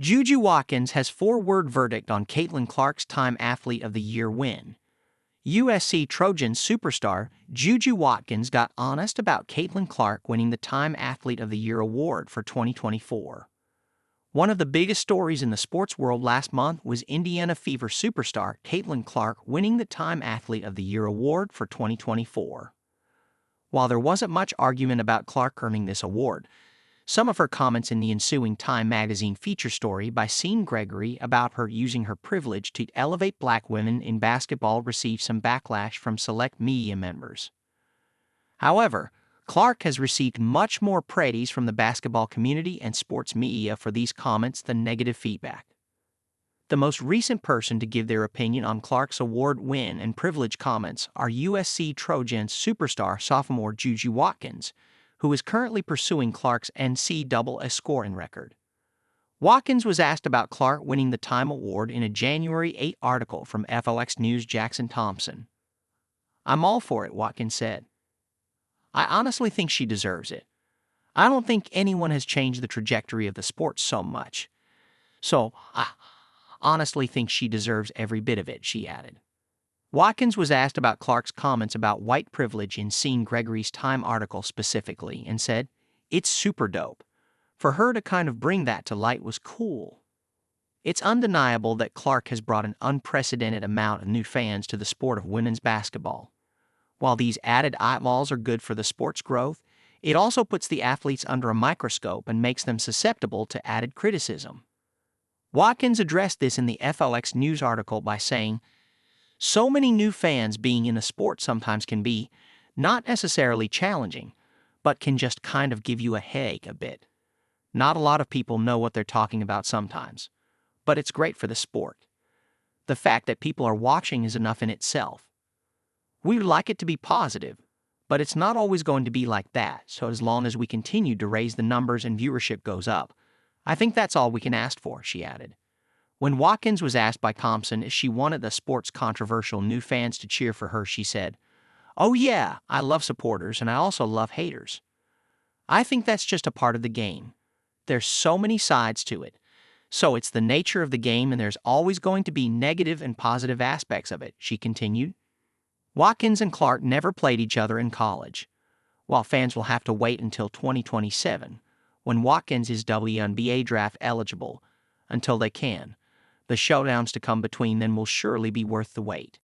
JuJu Watkins has four-word verdict on Caitlin Clark's Time Athlete of the Year win. USC Trojans superstar JuJu Watkins got honest about Caitlin Clark winning the Time Athlete of the Year award for 2024. One of the biggest stories in the sports world last month was Indiana Fever superstar Caitlin Clark winning the Time Athlete of the Year award for 2024. While there wasn't much argument about Clark earning this award, some of her comments in the ensuing Time magazine feature story by Sean Gregory about her using her privilege to elevate black women in basketball received some backlash from select media members. However, Clark has received much more praise from the basketball community and sports media for these comments than negative feedback. The most recent person to give their opinion on Clark's award win and privilege comments are USC Trojans superstar sophomore JuJu Watkins, who is currently pursuing Clark's NCAA scoring record. Watkins was asked about Clark winning the Time Award in a January 8 article from FLX News' Jackson Thompson. "I'm all for it," Watkins said. "I honestly think she deserves it. I don't think anyone has changed the trajectory of the sport so much. So, I honestly think she deserves every bit of it," she added. Watkins was asked about Clark's comments about white privilege in Sean Gregory's Time article specifically and said, "It's super dope. For her to kind of bring that to light was cool. It's undeniable that Clark has brought an unprecedented amount of new fans to the sport of women's basketball. While these added eyeballs are good for the sport's growth, it also puts the athletes under a microscope and makes them susceptible to added criticism." Watkins addressed this in the FLX News article by saying, "So many new fans being in a sport sometimes can be, not necessarily challenging, but can just kind of give you a headache a bit. Not a lot of people know what they're talking about sometimes, but it's great for the sport. The fact that people are watching is enough in itself. We'd like it to be positive, but it's not always going to be like that, so as long as we continue to raise the numbers and viewership goes up, I think that's all we can ask for," she added. When Watkins was asked by Thompson if she wanted the sport's controversial new fans to cheer for her, she said, "Oh yeah, I love supporters and I also love haters. I think that's just a part of the game. There's so many sides to it. So it's the nature of the game and there's always going to be negative and positive aspects of it," she continued. Watkins and Clark never played each other in college. While fans will have to wait until 2027, when Watkins is WNBA draft eligible, until they can, the showdowns to come between them will surely be worth the wait.